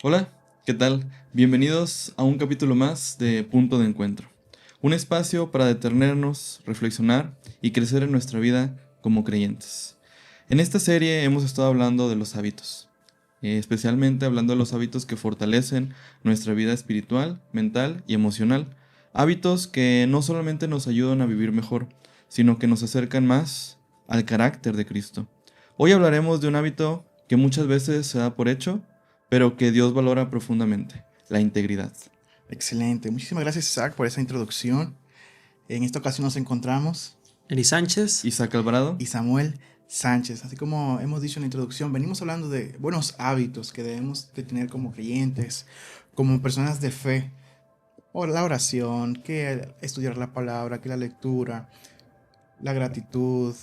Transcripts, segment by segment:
Hola, ¿qué tal? Bienvenidos a un capítulo más de Punto de Encuentro, un espacio para detenernos, reflexionar y crecer en nuestra vida como creyentes. En esta serie hemos estado hablando de los hábitos, especialmente hablando de los hábitos que fortalecen nuestra vida espiritual, mental y emocional, hábitos que no solamente nos ayudan a vivir mejor, sino que nos acercan más al carácter de Cristo. Hoy hablaremos de un hábito que muchas veces se da por hecho, pero que Dios valora profundamente, la integridad. Excelente. Muchísimas gracias, Isaac, por esa introducción. En esta ocasión nos encontramos Eri Sánchez. Isaac Alvarado. y Samuel Sánchez. Así como hemos dicho en la introducción, venimos hablando de buenos hábitos que debemos de tener como creyentes, como personas de fe. O la oración, que estudiar la palabra, que la lectura, la gratitud,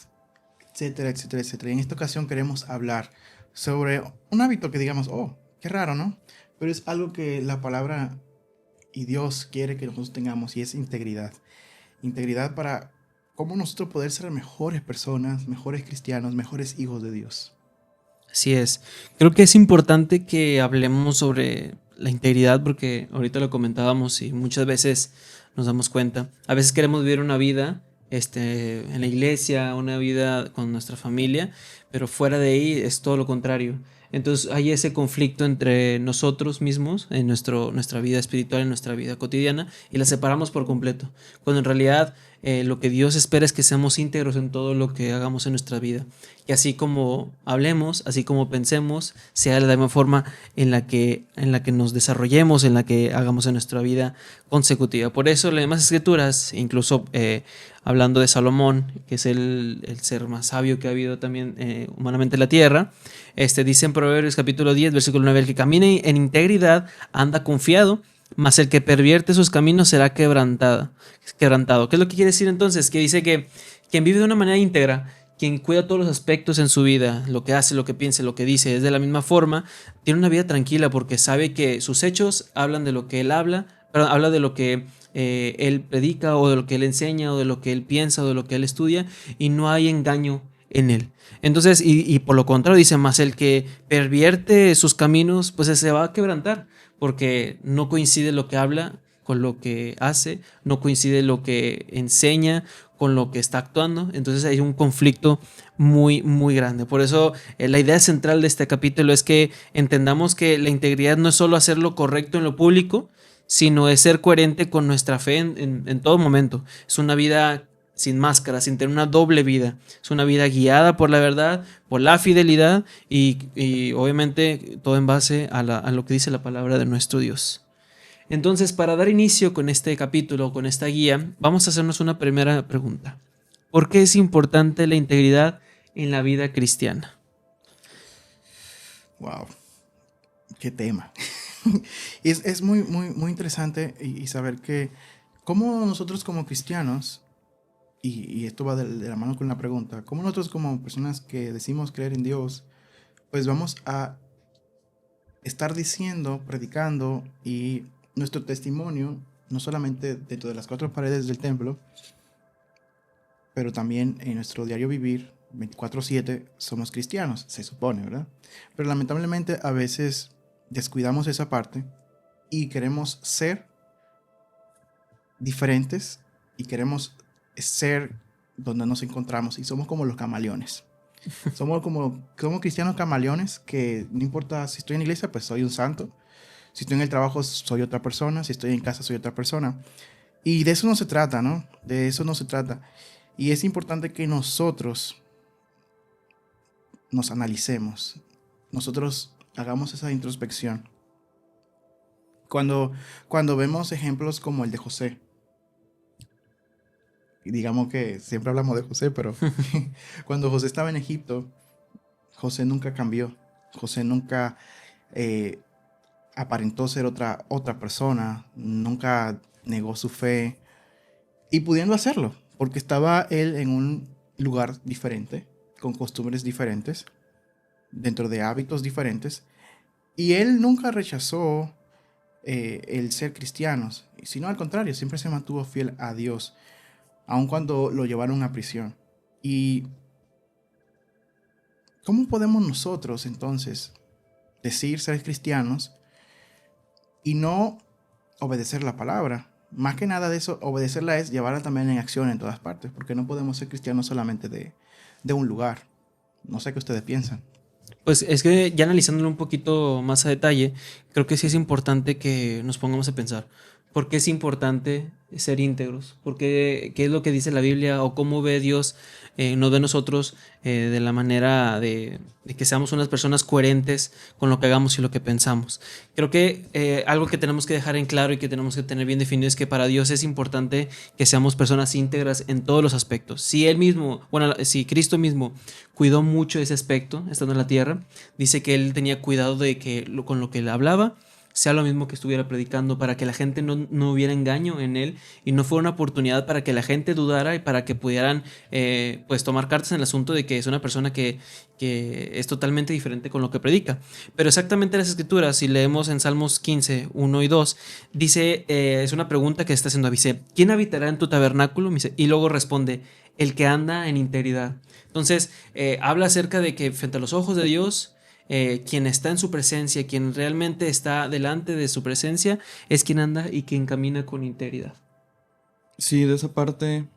etcétera, etcétera, etcétera. Y en esta ocasión queremos hablar sobre un hábito que digamos, oh, qué raro, ¿no? Pero es algo que la palabra y Dios quiere que nosotros tengamos y es integridad. Integridad para cómo nosotros poder ser mejores personas, mejores cristianos, mejores hijos de Dios. Así es. Creo que es importante que hablemos sobre la integridad porque ahorita lo comentábamos y muchas veces nos damos cuenta. A veces queremos vivir una vida en la iglesia, una vida con nuestra familia, pero fuera de ahí es todo lo contrario. Entonces hay ese conflicto entre nosotros mismos, en nuestra vida espiritual, en nuestra vida cotidiana, y la separamos por completo. Cuando en realidad lo que Dios espera es que seamos íntegros en todo lo que hagamos en nuestra vida. Y así como hablemos, así como pensemos, sea de la misma forma en la que nos desarrollemos, en la que hagamos en nuestra vida consecutiva. Por eso las demás escrituras, incluso hablando de Salomón, que es el ser más sabio que ha habido también humanamente en la tierra, dice en Proverbios capítulo 10, versículo 9, el que camine en integridad anda confiado, mas el que pervierte sus caminos será quebrantado. ¿Qué es lo que quiere decir entonces? Que dice que quien vive de una manera íntegra, quien cuida todos los aspectos en su vida, lo que hace, lo que piensa, lo que dice, es de la misma forma, tiene una vida tranquila porque sabe que sus hechos hablan de lo que él habla, perdón, habla de lo que él predica o de lo que él enseña o de lo que él piensa o de lo que él estudia y no hay engaño en él. Entonces, y por lo contrario, dice, más el que pervierte sus caminos, pues se va a quebrantar porque no coincide lo que habla con lo que hace, no coincide lo que enseña con lo que está actuando, entonces hay un conflicto muy, muy grande. Por eso la idea central de este capítulo es que entendamos que la integridad no es solo hacer lo correcto en lo público, sino es ser coherente con nuestra fe en todo momento. Es una vida sin máscara, sin tener una doble vida. Es una vida guiada por la verdad, por la fidelidad y obviamente todo en base a lo que dice la palabra de nuestro Dios. Entonces, para dar inicio con este capítulo, con esta guía, vamos a hacernos una primera pregunta. ¿Por qué es importante la integridad en la vida cristiana? Wow, qué tema. Es muy, muy, muy interesante y saber que cómo nosotros como cristianos, y esto va de la mano con la pregunta, cómo nosotros como personas que decimos creer en Dios, pues vamos a estar diciendo, predicando y nuestro testimonio, no solamente dentro de las cuatro paredes del templo, pero también en nuestro diario vivir, 24/7, somos cristianos, se supone, ¿verdad? Pero lamentablemente a veces descuidamos esa parte y queremos ser diferentes y queremos ser donde nos encontramos y somos como los camaleones. Somos cristianos camaleones que no importa si estoy en la iglesia, pues soy un santo. Si estoy en el trabajo, soy otra persona. Si estoy en casa, soy otra persona. Y de eso no se trata, ¿no? De eso no se trata. Y es importante que nosotros nos analicemos. Nosotros hagamos esa introspección. Cuando, cuando vemos ejemplos como el de José, y digamos que siempre hablamos de José, pero cuando José estaba en Egipto, José nunca cambió. José nunca eh, aparentó ser otra persona, nunca negó su fe y pudiendo hacerlo, porque estaba él en un lugar diferente, con costumbres diferentes, dentro de hábitos diferentes, y él nunca rechazó el ser cristianos, sino al contrario, siempre se mantuvo fiel a Dios, aun cuando lo llevaron a prisión. ¿Y cómo podemos nosotros entonces decir ser cristianos y no obedecer la palabra. Más que nada de eso, obedecerla es llevarla también en acción en todas partes, porque no podemos ser cristianos solamente de un lugar. No sé qué ustedes piensan. Pues es que ya analizándolo un poquito más a detalle, creo que sí es importante que nos pongamos a pensar por qué es importante ser íntegros, qué es lo que dice la Biblia o cómo ve Dios, nos ve nosotros de la manera de que seamos unas personas coherentes con lo que hagamos y lo que pensamos. Creo que algo que tenemos que dejar en claro y que tenemos que tener bien definido es que para Dios es importante que seamos personas íntegras en todos los aspectos. Si Él mismo, bueno, si Cristo mismo cuidó mucho ese aspecto estando en la tierra, dice que Él tenía cuidado de que con lo que Él hablaba sea lo mismo que estuviera predicando, para que la gente no hubiera engaño en él y no fuera una oportunidad para que la gente dudara y para que pudieran pues tomar cartas en el asunto de que es una persona que es totalmente diferente con lo que predica. Pero exactamente las escrituras, si leemos en Salmos 15, 1 y 2, dice, es una pregunta que está haciendo David, dice, ¿quién habitará en tu tabernáculo? Y luego responde, el que anda en integridad. Entonces, habla acerca de que frente a los ojos de Dios, quien está en su presencia, quien realmente está delante de su presencia, es quien anda y quien camina con integridad. Sí, de esa parte,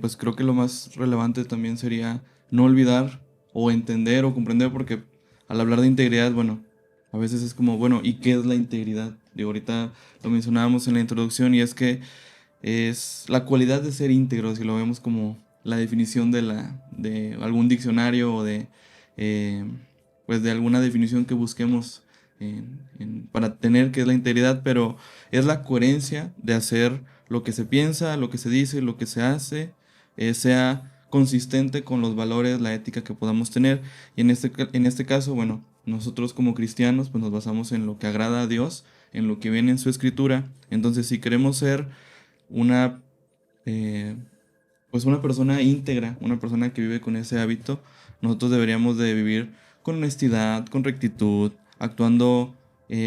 pues creo que lo más relevante también sería no olvidar o entender o comprender, porque al hablar de integridad, bueno, a veces es como, bueno, ¿y qué es la integridad? Digo, ahorita lo mencionábamos en la introducción y es que es la cualidad de ser íntegro, si lo vemos como la definición de algún diccionario o eh, pues de alguna definición que busquemos para tener que es la integridad, pero es la coherencia de hacer lo que se piensa, lo que se dice, lo que se hace, sea consistente con los valores, la ética que podamos tener. Y en este caso, bueno, nosotros como cristianos pues nos basamos en lo que agrada a Dios, en lo que viene en su escritura. Entonces, si queremos ser una, pues una persona íntegra, una persona que vive con ese hábito, nosotros deberíamos de vivir con honestidad, con rectitud, actuando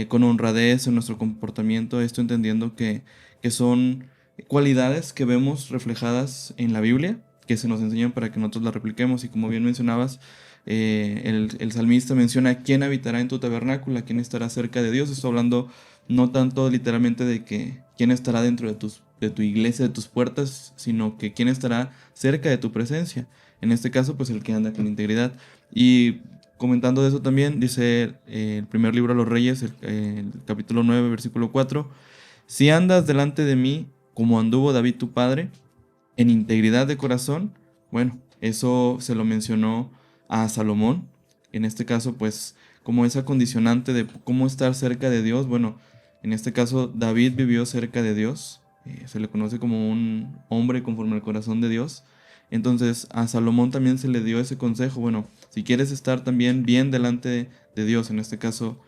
con honradez en nuestro comportamiento, esto entendiendo que son cualidades que vemos reflejadas en la Biblia, que se nos enseñan para que nosotros las repliquemos. Y como bien mencionabas, el salmista menciona quién habitará en tu tabernáculo, quién estará cerca de Dios. Estoy hablando no tanto literalmente de que quién estará dentro de tu iglesia, de tus puertas, sino que quién estará cerca de tu presencia. En este caso, pues el que anda con integridad. Y comentando de eso también, dice el primer libro de los Reyes, el capítulo 9, versículo 4, si andas delante de mí como anduvo David tu padre, en integridad de corazón, bueno, eso se lo mencionó a Salomón, en este caso pues como esa condicionante de cómo estar cerca de Dios. Bueno, en este caso David vivió cerca de Dios, se le conoce como un hombre conforme al corazón de Dios. Entonces a Salomón también se le dio ese consejo, bueno, si quieres estar también bien delante de Dios, en este caso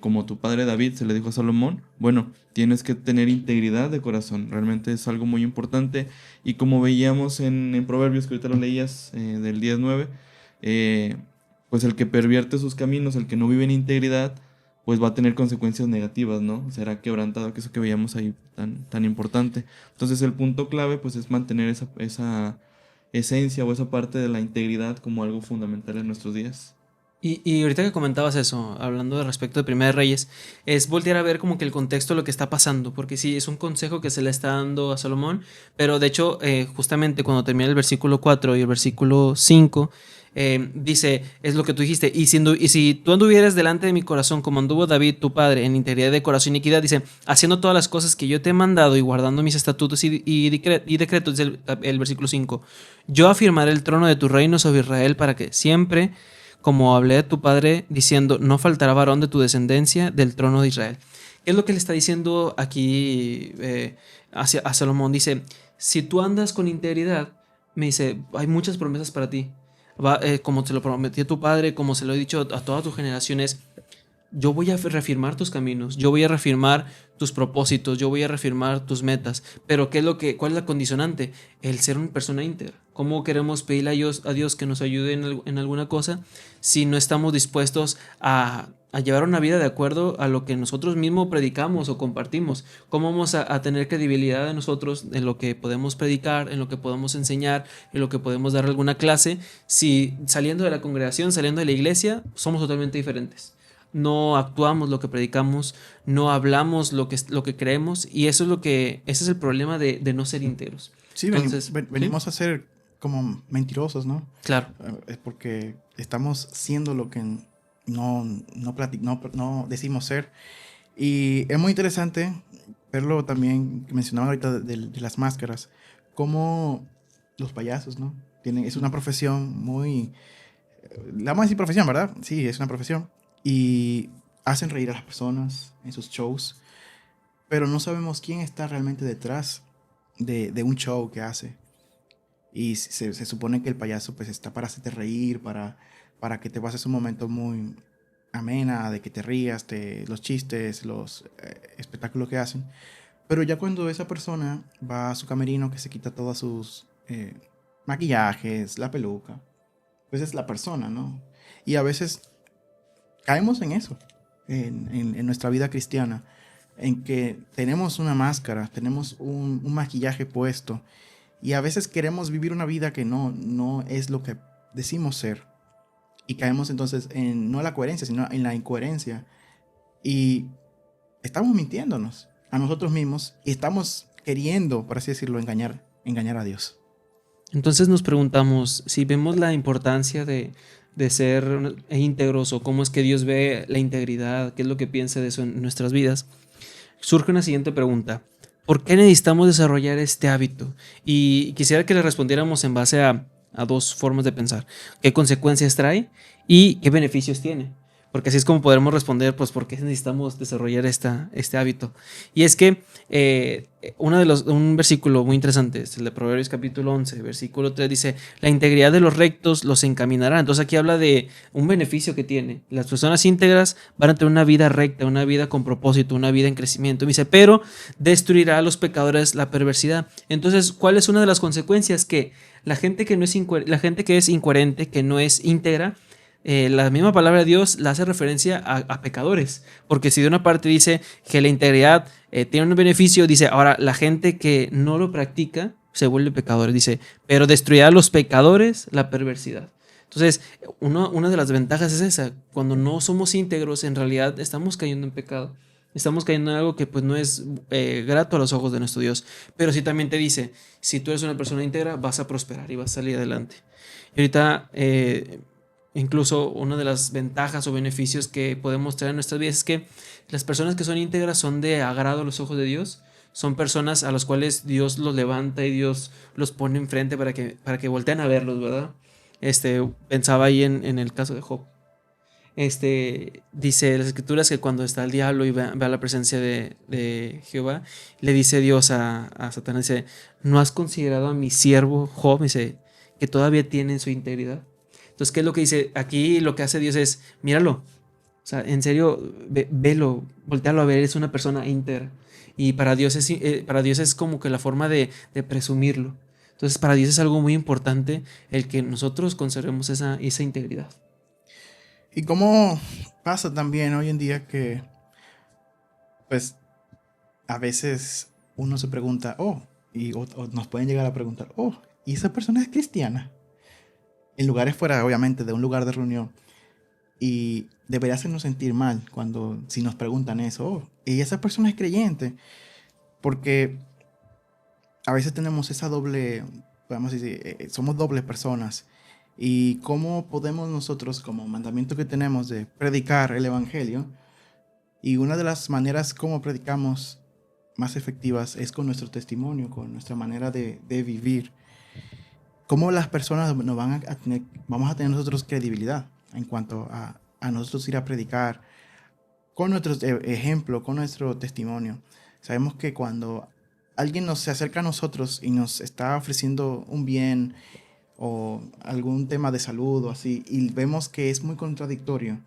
como tu padre David se le dijo a Salomón, bueno, tienes que tener integridad de corazón, realmente es algo muy importante. Y como veíamos en Proverbios, que ahorita lo leías del 10:9, pues el que pervierte sus caminos, el que no vive en integridad, pues va a tener consecuencias negativas, ¿no? Será quebrantado, que eso que veíamos ahí tan importante. Entonces el punto clave pues es mantener esa esencia o esa parte de la integridad como algo fundamental en nuestros días. Y ahorita que comentabas eso, hablando de respecto de Primera de Reyes, es voltear a ver como que el contexto de lo que está pasando, porque sí, es un consejo que se le está dando a Salomón, pero de hecho, justamente cuando termina el versículo 4 y el versículo 5, dice, es lo que tú dijiste, y si tú anduvieras delante de mi corazón como anduvo David, tu padre, en integridad de corazón y equidad, dice, haciendo todas las cosas que yo te he mandado y guardando mis estatutos y decretos, dice el versículo 5, yo afirmaré el trono de tu reino sobre Israel para que siempre, como hablé de tu padre, diciendo, no faltará varón de tu descendencia del trono de Israel. ¿Qué es lo que le está diciendo aquí a Salomón? Dice, si tú andas con integridad, me dice, hay muchas promesas para ti. Como te lo prometió tu padre, como se lo he dicho a todas tus generaciones, yo voy a reafirmar tus caminos, yo voy a reafirmar tus propósitos, yo voy a reafirmar tus metas. Pero ¿cuál es la condicionante? El ser una persona íntegra. ¿Cómo queremos pedirle a Dios que nos ayude en alguna cosa si no estamos dispuestos a llevar una vida de acuerdo a lo que nosotros mismos predicamos o compartimos? ¿Cómo vamos a tener credibilidad de nosotros en lo que podemos predicar, en lo que podemos enseñar, en lo que podemos dar alguna clase, si saliendo de la congregación, saliendo de la iglesia, somos totalmente diferentes? no actuamos lo que predicamos, no hablamos lo que creemos, y eso es ese es el problema de no ser íntegros. Sí, Entonces, venimos a ser como mentirosos, ¿no? Claro. Es porque estamos siendo lo que no decimos ser. Y es muy interesante verlo también, que mencionaba ahorita de las máscaras, como los payasos, ¿no? Es una profesión muy... La vamos a decir profesión, ¿verdad? Sí, es una profesión. Y hacen reír a las personas en sus shows, pero no sabemos quién está realmente detrás de un show que hace. Y se supone que el payaso pues está para hacerte reír, para que te pases un momento muy amena, de que te rías, los chistes, los espectáculos que hacen. Pero ya cuando esa persona va a su camerino, que se quita todos sus maquillajes, la peluca, pues es la persona, ¿no? Y a veces caemos en eso, en nuestra vida cristiana, en que tenemos una máscara, tenemos un maquillaje puesto, y a veces queremos vivir una vida que no es lo que decimos ser. Y caemos entonces en no la coherencia, sino en la incoherencia. Y estamos mintiéndonos a nosotros mismos y estamos queriendo, por así decirlo, engañar a Dios. Entonces nos preguntamos, si vemos la importancia de ser íntegros, o cómo es que Dios ve la integridad, qué es lo que piensa de eso en nuestras vidas, surge una siguiente pregunta. ¿Por qué necesitamos desarrollar este hábito? Y quisiera que le respondiéramos en base a dos formas de pensar. ¿Qué consecuencias trae y qué beneficios tiene? Porque así es como podremos responder, pues, por qué necesitamos desarrollar este hábito. Y es que un versículo muy interesante es el de Proverbios capítulo 11, versículo 3, dice: la integridad de los rectos los encaminará. Entonces aquí habla de un beneficio que tiene. Las personas íntegras van a tener una vida recta, una vida con propósito, una vida en crecimiento. Y dice: pero destruirá a los pecadores la perversidad. Entonces, ¿cuál es una de las consecuencias? Que la gente que es incoherente, que no es íntegra, la misma palabra de Dios la hace referencia a pecadores, porque si de una parte dice que la integridad tiene un beneficio, dice ahora la gente que no lo practica se vuelve pecadores, dice, pero destruirá a los pecadores la perversidad. Entonces, una de las ventajas es esa: cuando no somos íntegros, en realidad estamos cayendo en pecado, estamos cayendo en algo que pues no es grato a los ojos de nuestro Dios. Pero sí también te dice, si tú eres una persona íntegra, vas a prosperar y vas a salir adelante. Y ahorita incluso una de las ventajas o beneficios que podemos traer en nuestras vidas es que las personas que son íntegras son de agrado a los ojos de Dios. Son personas a las cuales Dios los levanta y Dios los pone enfrente para que volteen a verlos, ¿verdad? Pensaba ahí en el caso de Job. Dice las escrituras que cuando está el diablo y ve a la presencia de Jehová, le dice Dios a Satanás, dice: ¿no has considerado a mi siervo Job? Dice que todavía tiene su integridad. Entonces, ¿qué es lo que dice? Aquí lo que hace Dios es: míralo, o sea, en serio, velo, voltealo a ver, es una persona íntegra. Y para Dios es como que la forma de presumirlo. Entonces, para Dios es algo muy importante el que nosotros conservemos esa integridad. Y cómo pasa también hoy en día que, pues, a veces uno se pregunta, o nos pueden llegar a preguntar, ¿y esa persona es cristiana? En lugares fuera, obviamente, de un lugar de reunión. Y debería hacernos sentir mal si nos preguntan eso. ¿Y esa persona es creyente? Porque a veces tenemos esa doble, podemos decir, somos dobles personas. Y cómo podemos nosotros, como mandamiento que tenemos de predicar el evangelio, y una de las maneras como predicamos más efectivas es con nuestro testimonio, con nuestra manera de vivir. Cómo las personas vamos a tener nosotros credibilidad en cuanto a nosotros ir a predicar con nuestro ejemplo, con nuestro testimonio. Sabemos que cuando alguien se acerca a nosotros y nos está ofreciendo un bien o algún tema de salud o así, y vemos que es muy contradictorio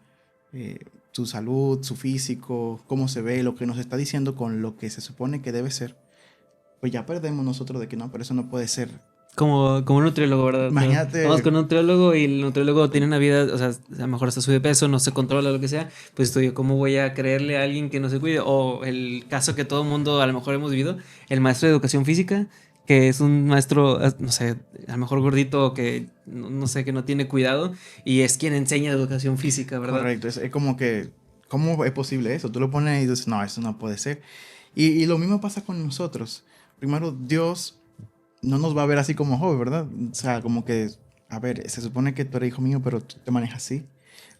su salud, su físico, cómo se ve, lo que nos está diciendo con lo que se supone que debe ser, pues ya perdemos nosotros de que no, pero eso no puede ser. Como un nutriólogo, ¿verdad? Imagínate. Vamos con un nutriólogo y el nutriólogo tiene una vida, o sea, a lo mejor está sube de peso, no se controla, lo que sea. Pues estoy, ¿cómo voy a creerle a alguien que no se cuide? O el caso que todo el mundo a lo mejor hemos vivido, el maestro de educación física, que es un maestro, no sé, a lo mejor gordito, que no sé, que no tiene cuidado, y es quien enseña educación física, ¿verdad? Correcto, es como que ¿cómo es posible eso? Tú lo pones y dices, no, eso no puede ser. Y lo mismo pasa con nosotros. Primero, Dios no nos va a ver así como Job, ¿verdad? O sea, como que, a ver, se supone que tú eres hijo mío, pero tú te manejas así.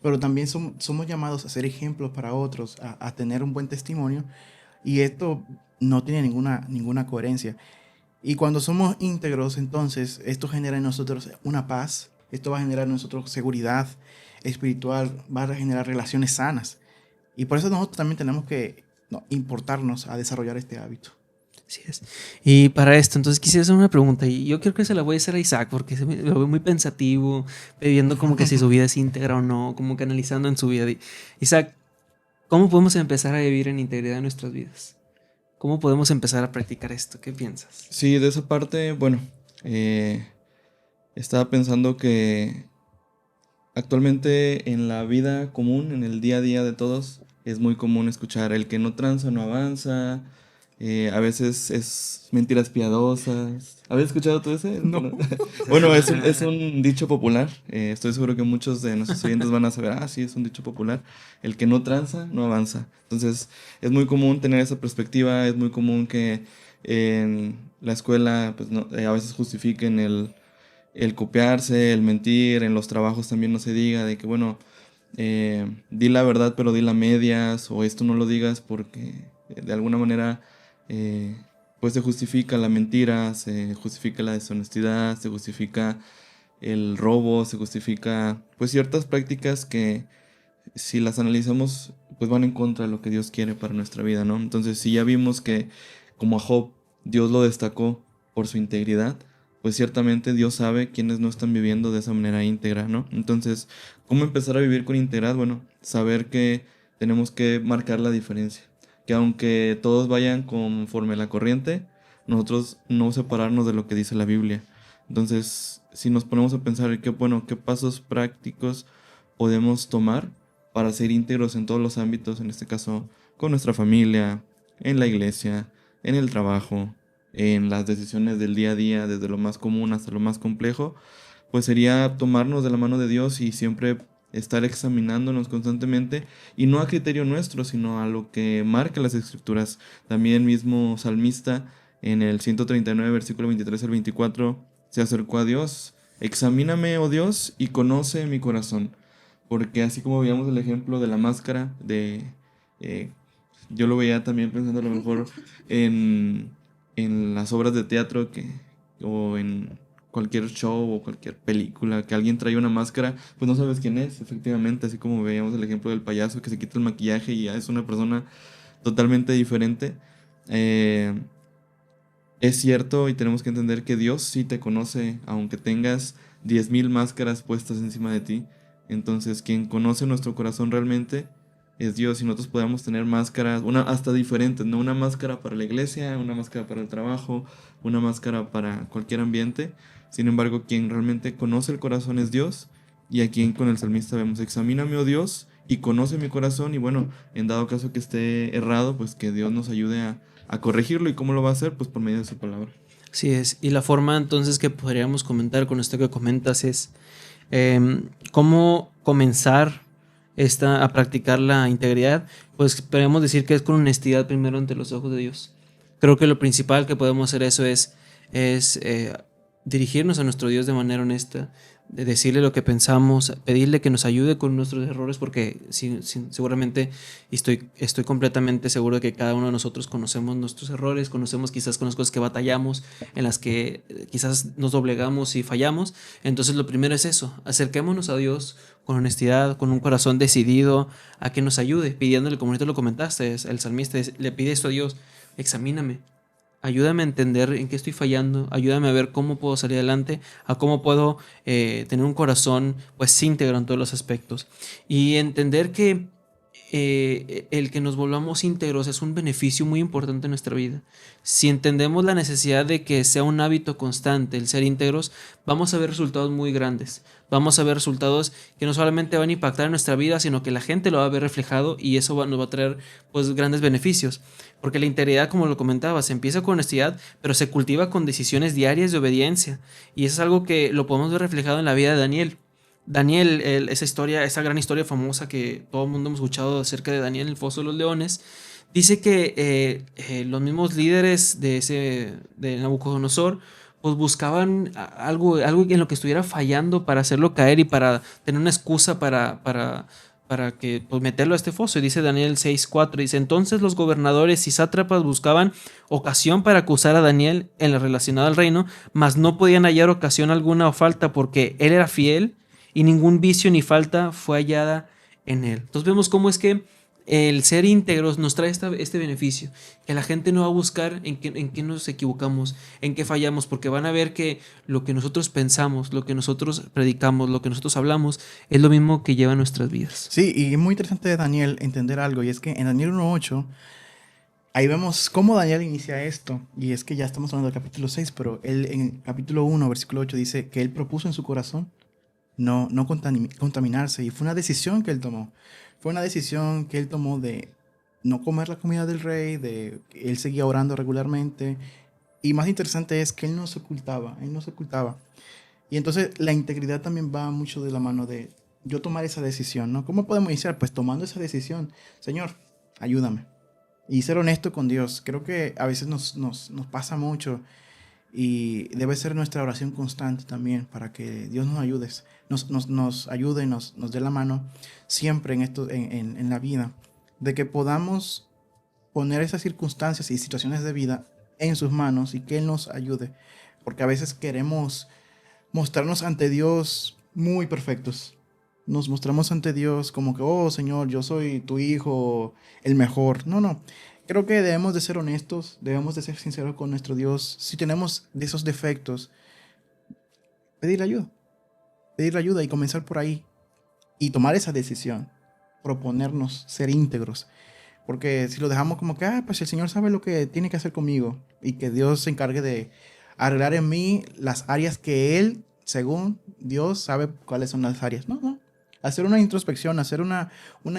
Pero también somos llamados a ser ejemplos para otros, a tener un buen testimonio. Y esto no tiene ninguna coherencia. Y cuando somos íntegros, entonces, esto genera en nosotros una paz. Esto va a generar en nosotros seguridad espiritual, va a generar relaciones sanas. Y por eso nosotros también tenemos que importarnos a desarrollar este hábito. Así es. Y para esto, entonces quisiera hacer una pregunta, y yo creo que se la voy a hacer a Isaac, porque lo veo muy pensativo, pidiendo como que si su vida es íntegra o no, como que analizando en su vida. Isaac, ¿cómo podemos empezar a vivir en integridad en nuestras vidas? ¿Cómo podemos empezar a practicar esto? ¿Qué piensas? Sí, de esa parte, bueno, estaba pensando que actualmente en la vida común, en el día a día de todos, es muy común escuchar el que no tranza no avanza. A veces es mentiras piadosas. ¿Habías escuchado tú ese? No. Bueno, es un dicho popular. Estoy seguro que muchos de nuestros oyentes van a saber, sí, es un dicho popular. El que no tranza no avanza. Entonces, es muy común tener esa perspectiva. Es muy común que en la escuela pues, a veces justifiquen el copiarse, el mentir. En los trabajos también no se diga de que, bueno, di la verdad pero di la medias, o esto no lo digas porque de alguna manera pues se justifica la mentira, se justifica la deshonestidad, se justifica el robo, se justifica pues ciertas prácticas que si las analizamos pues van en contra de lo que Dios quiere para nuestra vida, ¿no? Entonces, si ya vimos que como a Job Dios lo destacó por su integridad, pues ciertamente Dios sabe quiénes no están viviendo de esa manera íntegra, ¿no? Entonces, ¿cómo empezar a vivir con integridad? Bueno, saber que tenemos que marcar la diferencia, que aunque todos vayan conforme la corriente, nosotros no separarnos de lo que dice la Biblia. Entonces, si nos ponemos a pensar qué pasos prácticos podemos tomar para ser íntegros en todos los ámbitos, en este caso con nuestra familia, en la iglesia, en el trabajo, en las decisiones del día a día, desde lo más común hasta lo más complejo, pues sería tomarnos de la mano de Dios y siempre estar examinándonos constantemente, y no a criterio nuestro, sino a lo que marca las escrituras. También el mismo salmista en el 139, versículo 23 al 24, se acercó a Dios: examíname, oh Dios, y conoce mi corazón. Porque así como veíamos el ejemplo de la máscara, yo lo veía también pensando a lo mejor en las obras de teatro o en cualquier show o cualquier película, que alguien trae una máscara, pues no sabes quién es, efectivamente, así como veíamos el ejemplo del payaso que se quita el maquillaje y ya es una persona totalmente diferente. Es cierto, y tenemos que entender que Dios sí te conoce, aunque tengas 10,000 máscaras puestas encima de ti. Entonces, quien conoce nuestro corazón realmente es Dios, y nosotros podemos tener máscaras, hasta diferentes, ¿no? Una máscara para la iglesia, una máscara para el trabajo, una máscara para cualquier ambiente. Sin embargo, quien realmente conoce el corazón es Dios, y aquí con el salmista vemos: examíname, oh Dios, y conoce mi corazón. Y bueno, en dado caso que esté errado, pues que Dios nos ayude a corregirlo. ¿Y cómo lo va a hacer? Pues por medio de su palabra. Así es. Y la forma entonces que podríamos comentar con esto que comentas es cómo comenzar a practicar la integridad. Pues podemos decir que es con honestidad primero ante los ojos de Dios. Creo que lo principal que podemos hacer eso es dirigirnos a nuestro Dios de manera honesta, de decirle lo que pensamos, pedirle que nos ayude con nuestros errores, porque seguramente estoy completamente seguro de que cada uno de nosotros conocemos nuestros errores, conocemos quizás con las cosas que batallamos, en las que quizás nos doblegamos y fallamos. Entonces lo primero es eso: acerquémonos a Dios con honestidad, con un corazón decidido a que nos ayude, pidiéndole, como ahorita lo comentaste, el salmista le pide esto a Dios: examíname, ayúdame a entender en qué estoy fallando, ayúdame a ver cómo puedo salir adelante, a cómo puedo tener un corazón pues íntegro en todos los aspectos, y entender que el que nos volvamos íntegros es un beneficio muy importante en nuestra vida. Si entendemos la necesidad de que sea un hábito constante el ser íntegros, vamos a ver resultados muy grandes. Vamos a ver resultados que no solamente van a impactar en nuestra vida, sino que la gente lo va a ver reflejado, y eso nos va a traer pues grandes beneficios. Porque la integridad, como lo comentaba, se empieza con honestidad, pero se cultiva con decisiones diarias de obediencia. Y eso es algo que lo podemos ver reflejado en la vida de Daniel. Daniel, esa gran historia famosa que todo el mundo hemos escuchado acerca de Daniel en el Foso de los Leones, dice que los mismos líderes de Nabucodonosor pues buscaban algo en lo que estuviera fallando para hacerlo caer y para tener una excusa para que pues, meterlo a este foso. Y dice Daniel 6:4, dice, entonces los gobernadores y sátrapas buscaban ocasión para acusar a Daniel en lo relacionado al reino, mas no podían hallar ocasión alguna o falta porque él era fiel y ningún vicio ni falta fue hallada en él. Entonces vemos cómo es que el ser íntegros nos trae este beneficio, que la gente no va a buscar en qué nos equivocamos, en qué fallamos, porque van a ver que lo que nosotros pensamos, lo que nosotros predicamos, lo que nosotros hablamos, es lo mismo que lleva nuestras vidas. Sí, y es muy interesante de Daniel entender algo, y es que en Daniel 1:8, ahí vemos cómo Daniel inicia esto, y es que ya estamos hablando del capítulo 6, pero él en el capítulo 1, versículo 8, dice que él propuso en su corazón no contaminarse, y fue una decisión que él tomó. Fue una decisión que él tomó de no comer la comida del rey, de él seguía orando regularmente, y más interesante es que él no se ocultaba, él no se ocultaba. Y entonces la integridad también va mucho de la mano de yo tomar esa decisión, ¿no? ¿Cómo podemos iniciar? Pues tomando esa decisión. Señor, ayúdame. Y ser honesto con Dios. Creo que a veces nos pasa mucho y debe ser nuestra oración constante también para que Dios nos ayude, nos ayude, nos dé la mano siempre en la vida, de que podamos poner esas circunstancias y situaciones de vida en sus manos y que Él nos ayude. Porque a veces queremos mostrarnos ante Dios muy perfectos. Nos mostramos ante Dios como que, oh Señor, yo soy tu hijo, el mejor. No, no. Creo que debemos de ser honestos, debemos de ser sinceros con nuestro Dios. Si tenemos de esos defectos, pedirle ayuda. Pedirle ayuda y comenzar por ahí. Y tomar esa decisión. Proponernos ser íntegros. Porque si lo dejamos como que, pues el Señor sabe lo que tiene que hacer conmigo. Y que Dios se encargue de arreglar en mí las áreas que Él, según Dios, sabe cuáles son las áreas. No, no. Hacer una introspección, hacer una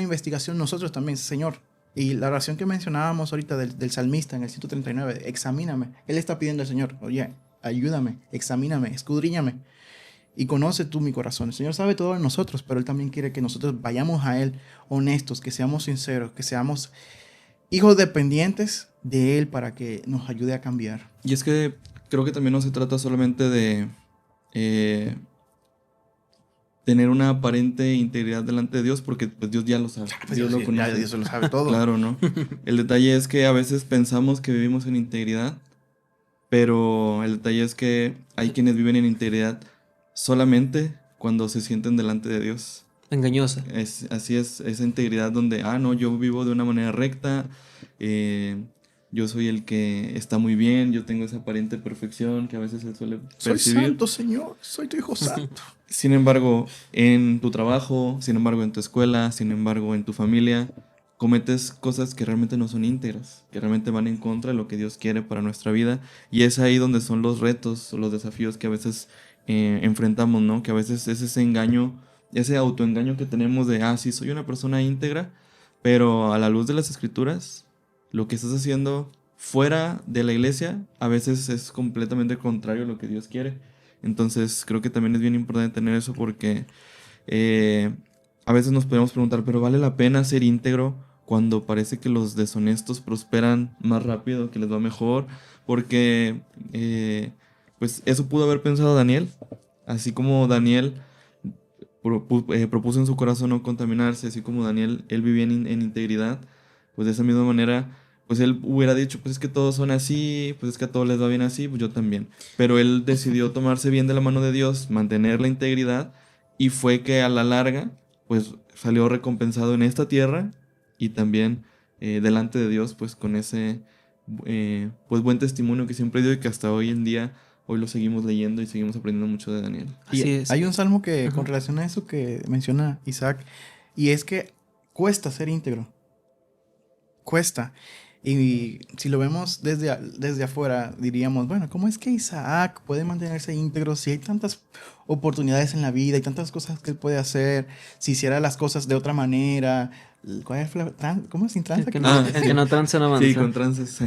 investigación nosotros también, Señor. Y la oración que mencionábamos ahorita del salmista en el 139, examíname. Él está pidiendo al Señor, oye, ayúdame, examíname, escudriñame. Y conoce tú mi corazón. El Señor sabe todo de nosotros, pero Él también quiere que nosotros vayamos a Él honestos, que seamos sinceros, que seamos hijos dependientes de Él para que nos ayude a cambiar. Y es que creo que también no se trata solamente de tener una aparente integridad delante de Dios, porque pues Dios ya lo sabe. Dios lo conoce. Dios lo sabe todo. Claro, ¿no? El detalle es que a veces pensamos que vivimos en integridad, pero el detalle es que hay quienes viven en integridad solamente cuando se sienten delante de Dios. Engañosa. Así es, esa integridad donde, no, yo vivo de una manera recta, yo soy el que está muy bien, yo tengo esa aparente perfección que a veces se suele percibir. Soy santo, Señor, soy tu hijo santo. Sin embargo, en tu trabajo, sin embargo, en tu escuela, sin embargo, en tu familia, cometes cosas que realmente no son íntegras, que realmente van en contra de lo que Dios quiere para nuestra vida. Y es ahí donde son los retos o los desafíos que a veces enfrentamos, ¿no? Que a veces es ese engaño, ese autoengaño que tenemos de, sí, soy una persona íntegra, pero a la luz de las Escrituras, lo que estás haciendo fuera de la iglesia a veces es completamente contrario a lo que Dios quiere. Entonces creo que también es bien importante tener eso porque a veces nos podemos preguntar, ¿pero vale la pena ser íntegro cuando parece que los deshonestos prosperan más rápido, que les va mejor? Porque pues eso pudo haber pensado Daniel, así como Daniel propuso en su corazón no contaminarse, así como Daniel, él vivía en integridad, pues de esa misma manera, pues él hubiera dicho, pues es que todos son así, pues es que a todos les va bien así, pues yo también. Pero él decidió tomarse bien de la mano de Dios, mantener la integridad, y fue que a la larga, pues salió recompensado en esta tierra y también delante de Dios, pues con ese pues buen testimonio que siempre dio y que hasta hoy en día, hoy lo seguimos leyendo y seguimos aprendiendo mucho de Daniel. Así es. Hay un salmo que con relación a eso que menciona Isaac, y es que cuesta ser íntegro. Cuesta. Y si lo vemos desde afuera, diríamos, bueno, ¿cómo es que Isaac puede mantenerse íntegro si hay tantas oportunidades en la vida, hay tantas cosas que él puede hacer, si hiciera las cosas de otra manera? ¿Cuál es ¿Cómo es sin tranza? El que no tranza no avanza. Sí, con tranzas.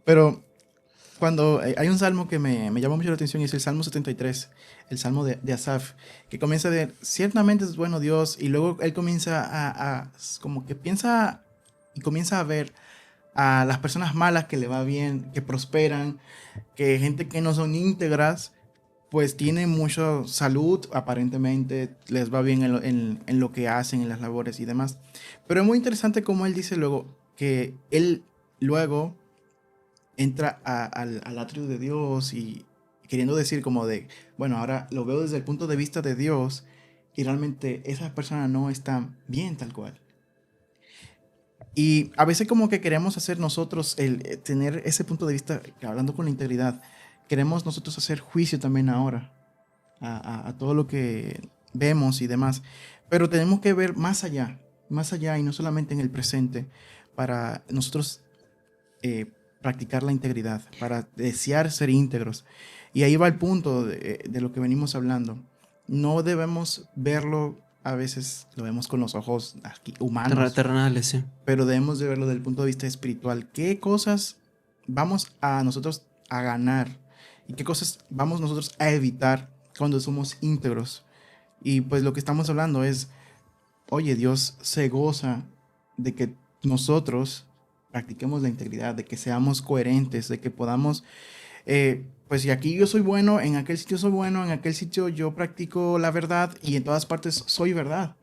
Pero cuando hay un salmo que me llama mucho la atención, y es el Salmo 73, el salmo de Asaf, que comienza de, ciertamente es bueno Dios, y luego él comienza como que piensa y comienza a ver a las personas malas que le va bien, que prosperan, que gente que no son íntegras, pues tienen mucha salud, aparentemente les va bien en lo que hacen, en las labores y demás. Pero es muy interesante como él dice luego, que él luego entra al atrio de Dios y queriendo decir como de, bueno, ahora lo veo desde el punto de vista de Dios y realmente esa persona no está bien tal cual. Y a veces como que queremos hacer nosotros, tener ese punto de vista, hablando con la integridad, queremos nosotros hacer juicio también ahora a todo lo que vemos y demás. Pero tenemos que ver más allá y no solamente en el presente, para nosotros practicar la integridad, para desear ser íntegros. Y ahí va el punto de lo que venimos hablando. No debemos verlo, a veces lo vemos con los ojos aquí, humanos, Terrenales, sí. pero debemos de verlo desde el punto de vista espiritual. ¿Qué cosas vamos a nosotros a ganar? ¿Y qué cosas vamos nosotros a evitar cuando somos íntegros? Y pues lo que estamos hablando es, oye, Dios se goza de que nosotros practiquemos la integridad, de que seamos coherentes, de que podamos, pues si aquí yo soy bueno, en aquel sitio soy bueno, en aquel sitio yo practico la verdad y en todas partes soy verdad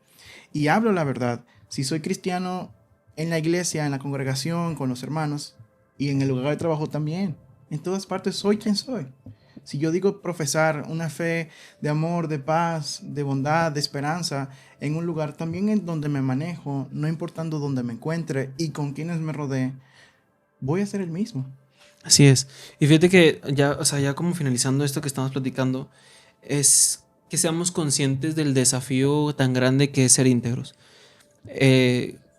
y hablo la verdad. Si soy cristiano en la iglesia, en la congregación, con los hermanos y en el lugar de trabajo también, en todas partes soy quien soy. Si yo digo profesar una fe de amor, de paz, de bondad, de esperanza, en un lugar también en donde me manejo, no importando dónde me encuentre y con quienes me rodee, voy a ser el mismo. Así es. Y fíjate que ya, o sea, ya como finalizando esto que estamos platicando, es que seamos conscientes del desafío tan grande que es ser íntegros.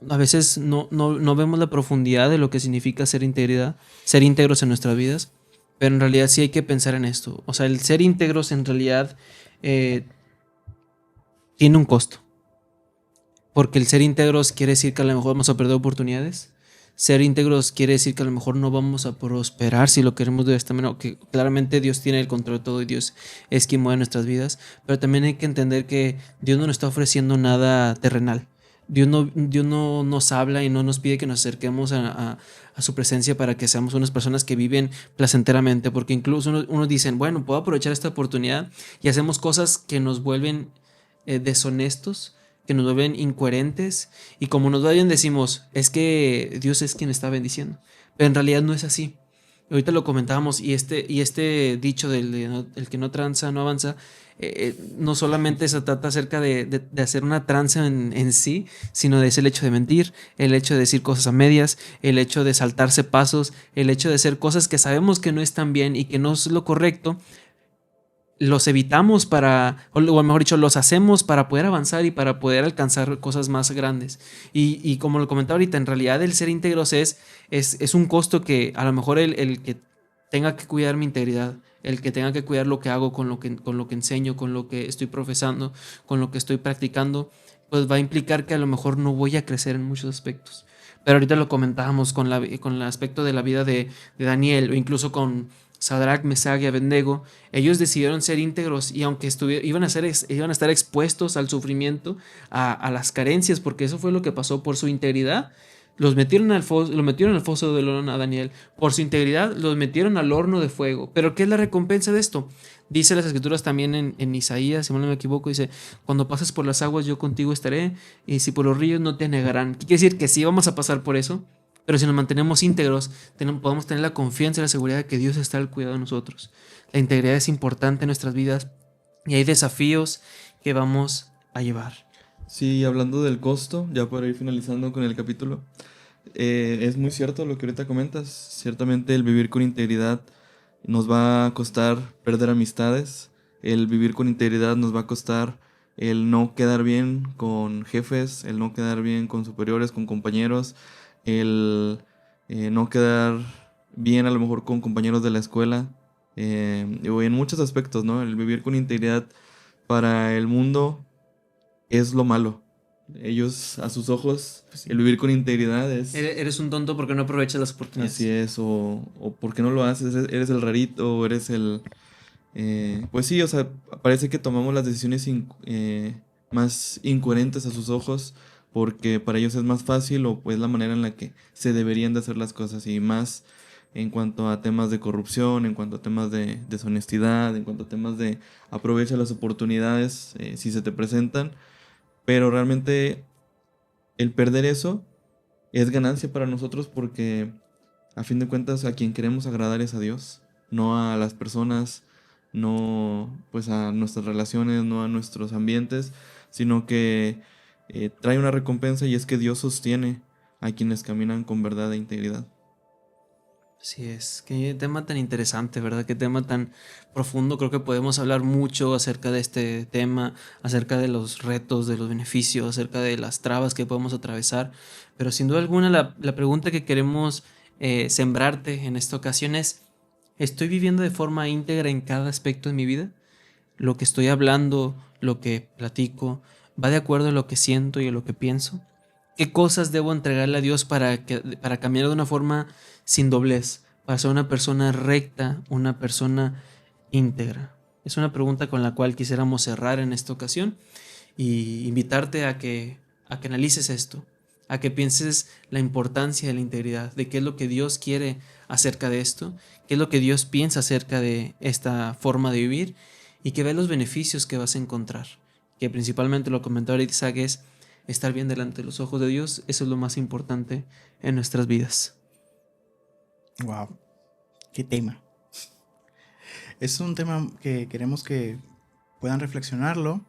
A veces no vemos la profundidad de lo que significa ser integridad, ser íntegros en nuestras vidas, pero en realidad sí hay que pensar en esto. O sea, el ser íntegros en realidad tiene un costo. Porque el ser íntegros quiere decir que a lo mejor vamos a perder oportunidades. Ser íntegros quiere decir que a lo mejor no vamos a prosperar si lo queremos de esta manera. Que claramente Dios tiene el control de todo y Dios es quien mueve nuestras vidas. Pero también hay que entender que Dios no nos está ofreciendo nada terrenal. Dios no nos habla y no nos pide que nos acerquemos a su presencia para que seamos unas personas que viven placenteramente. Porque incluso uno dice, bueno, puedo aprovechar esta oportunidad y hacemos cosas que nos vuelven deshonestos, que nos vuelven incoherentes, y como nos vayan decimos, es que Dios es quien está bendiciendo, pero en realidad no es así. Ahorita lo comentábamos y este dicho del el que no tranza no avanza, no solamente se trata acerca de hacer una tranza en sí, sino de ese el hecho de mentir, el hecho de decir cosas a medias, el hecho de saltarse pasos, el hecho de hacer cosas que sabemos que no están bien y que no es lo correcto. Los evitamos o mejor dicho, los hacemos para poder avanzar y para poder alcanzar cosas más grandes. Y como lo comentaba ahorita, en realidad el ser íntegros es un costo que a lo mejor el que tenga que cuidar mi integridad, el que tenga que cuidar lo que hago con lo que enseño, con lo que estoy profesando, con lo que estoy practicando, pues va a implicar que a lo mejor no voy a crecer en muchos aspectos. Pero ahorita lo comentábamos con el aspecto de la vida de Daniel, o incluso con Sadrach, Mesach y Abednego. Ellos decidieron ser íntegros y aunque iban a estar expuestos al sufrimiento, a las carencias, porque eso fue lo que pasó por su integridad. Lo metieron al foso del león a Daniel. Por su integridad los metieron al horno de fuego. Pero ¿qué es la recompensa de esto? Dice las escrituras también en Isaías, si no me equivoco, dice, cuando pases por las aguas yo contigo estaré, y si por los ríos no te anegarán. ¿Qué quiere decir? Que sí vamos a pasar por eso, pero si nos mantenemos íntegros, podemos tener la confianza y la seguridad de que Dios está al cuidado de nosotros. La integridad es importante en nuestras vidas y hay desafíos que vamos a llevar. Sí, hablando del costo, ya para ir finalizando con el capítulo, es muy cierto lo que ahorita comentas. Ciertamente el vivir con integridad nos va a costar perder amistades, el vivir con integridad nos va a costar el no quedar bien con jefes, el no quedar bien con superiores, con compañeros, el no quedar bien a lo mejor con compañeros de la escuela, o en muchos aspectos, ¿no? El vivir con integridad para el mundo es lo malo, ellos, a sus ojos, el vivir con integridad es... Eres un tonto porque no aprovechas las oportunidades. Así es, o ¿por qué no lo haces? Eres el rarito, o eres el... pues sí, o sea, parece que tomamos las decisiones más incoherentes a sus ojos porque para ellos es más fácil o pues la manera en la que se deberían de hacer las cosas y más en cuanto a temas de corrupción, en cuanto a temas de deshonestidad, en cuanto a temas de aprovecha las oportunidades si se te presentan, pero realmente el perder eso es ganancia para nosotros porque a fin de cuentas a quien queremos agradar es a Dios, no a las personas, no pues a nuestras relaciones, no a nuestros ambientes, sino que trae una recompensa y es que Dios sostiene a quienes caminan con verdad e integridad. Así es, qué tema tan interesante, ¿verdad? Qué tema tan profundo. Creo que podemos hablar mucho acerca de este tema, acerca de los retos, de los beneficios, acerca de las trabas que podemos atravesar. Pero sin duda alguna, la pregunta que queremos sembrarte en esta ocasión es, ¿estoy viviendo de forma íntegra en cada aspecto de mi vida? Lo que estoy hablando, lo que platico, ¿va de acuerdo a lo que siento y a lo que pienso? ¿Qué cosas debo entregarle a Dios para caminar de una forma sin doblez, para ser una persona recta, una persona íntegra? Es una pregunta con la cual quisiéramos cerrar en esta ocasión y invitarte a que analices esto, a que pienses la importancia de la integridad, de qué es lo que Dios quiere acerca de esto, qué es lo que Dios piensa acerca de esta forma de vivir y que veas los beneficios que vas a encontrar, que principalmente lo comentó ahorita Isaac es estar bien delante de los ojos de Dios. Eso es lo más importante en nuestras vidas. Wow, qué tema. Es un tema que queremos que puedan reflexionarlo,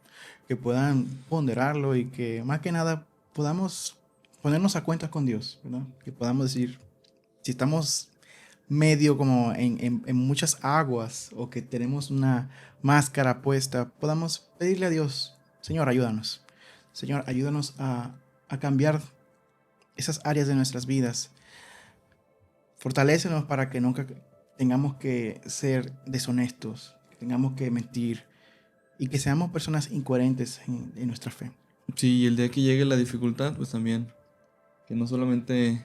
que puedan ponderarlo y que más que nada podamos ponernos a cuentas con Dios, ¿verdad? Que podamos decir, si estamos medio como en muchas aguas o que tenemos una máscara puesta, podamos pedirle a Dios, Señor, ayúdanos. Señor, ayúdanos a cambiar esas áreas de nuestras vidas. Fortalécenos para que nunca tengamos que ser deshonestos, que tengamos que mentir y que seamos personas incoherentes en nuestra fe. Sí, y el día que llegue la dificultad, pues también, que no solamente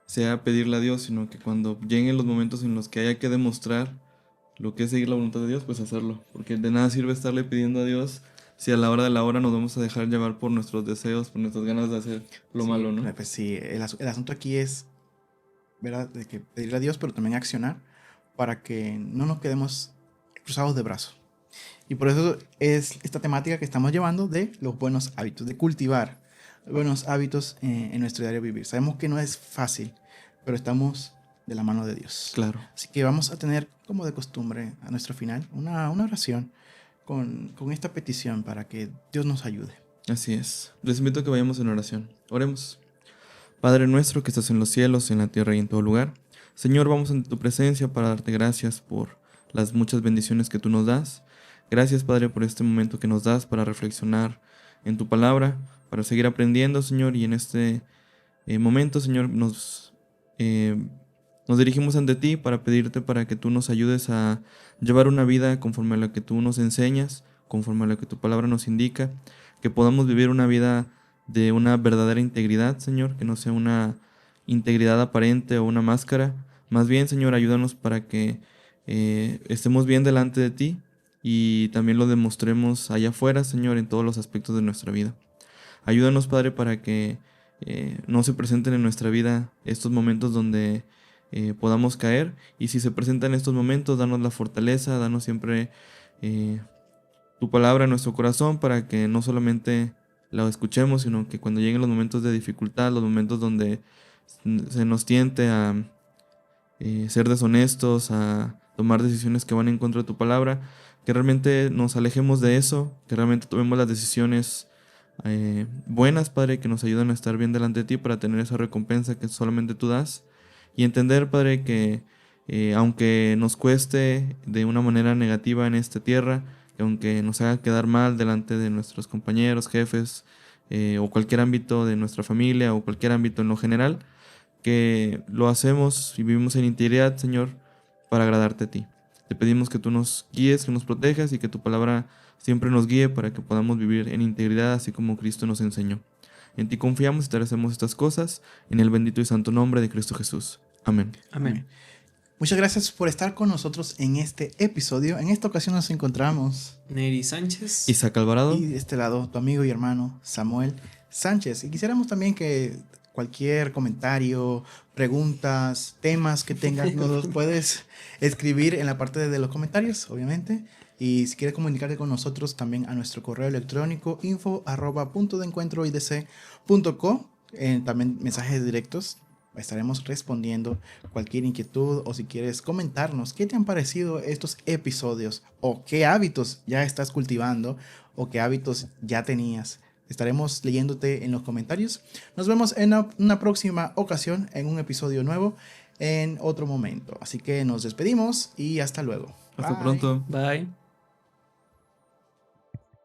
sea pedirle a Dios, sino que cuando lleguen los momentos en los que haya que demostrar lo que es seguir la voluntad de Dios, pues hacerlo. Porque de nada sirve estarle pidiendo a Dios si a la hora de la hora nos vamos a dejar llevar por nuestros deseos, por nuestras ganas de hacer lo Sí, malo, ¿no? pues sí, el asunto aquí es, ¿verdad?, de que pedirle a Dios, pero también accionar para que no nos quedemos cruzados de brazos. Y por eso es esta temática que estamos llevando de los buenos hábitos, de cultivar buenos hábitos en nuestro diario vivir. Sabemos que no es fácil, pero estamos de la mano de Dios. Claro. Así que vamos a tener, como de costumbre, a nuestro final, una oración con esta petición para que Dios nos ayude. Así es. Les invito a que vayamos en oración. Oremos. Padre nuestro que estás en los cielos, en la tierra y en todo lugar. Señor, vamos ante tu presencia para darte gracias por las muchas bendiciones que tú nos das. Gracias, Padre, por este momento que nos das para reflexionar en tu palabra, para seguir aprendiendo, Señor, y en este momento, Señor, nos dirigimos ante ti para pedirte para que tú nos ayudes a llevar una vida conforme a lo que tú nos enseñas, conforme a lo que tu palabra nos indica, que podamos vivir una vida de una verdadera integridad, Señor, que no sea una integridad aparente o una máscara. Más bien, Señor, ayúdanos para que estemos bien delante de ti y también lo demostremos allá afuera, Señor, en todos los aspectos de nuestra vida. Ayúdanos, Padre, para que no se presenten en nuestra vida estos momentos donde podamos caer, y si se presentan estos momentos, danos la fortaleza, danos siempre tu palabra en nuestro corazón para que no solamente la escuchemos, sino que cuando lleguen los momentos de dificultad, los momentos donde se nos tiente a ser deshonestos, a tomar decisiones que van en contra de tu palabra, que realmente nos alejemos de eso, que realmente tomemos las decisiones buenas, Padre, que nos ayudan a estar bien delante de ti para tener esa recompensa que solamente tú das, y entender, Padre, que aunque nos cueste de una manera negativa en esta tierra, que aunque nos haga quedar mal delante de nuestros compañeros, jefes, o cualquier ámbito de nuestra familia o cualquier ámbito en lo general, que lo hacemos y vivimos en integridad, Señor, para agradarte a ti. Te pedimos que tú nos guíes, que nos protejas y que tu palabra siempre nos guíe para que podamos vivir en integridad así como Cristo nos enseñó. En ti confiamos y te agradecemos estas cosas, en el bendito y santo nombre de Cristo Jesús. Amén. Amén. Muchas gracias por estar con nosotros en este episodio. En esta ocasión nos encontramos Neri Sánchez. Isaac Alvarado. y de este lado tu amigo y hermano Samuel Sánchez. Y quisiéramos también que cualquier comentario, preguntas, temas que tengas, nos los puedes escribir en la parte de los comentarios, obviamente. Y si quieres comunicarte con nosotros, también a nuestro correo electrónico info@puntodencuentroidc.co. También mensajes directos. Estaremos respondiendo cualquier inquietud, o si quieres comentarnos qué te han parecido estos episodios, o qué hábitos ya estás cultivando, o qué hábitos ya tenías. Estaremos leyéndote en los comentarios. Nos vemos en una próxima ocasión, en un episodio nuevo, en otro momento. Así que nos despedimos y hasta luego. Hasta Bye. pronto. Bye.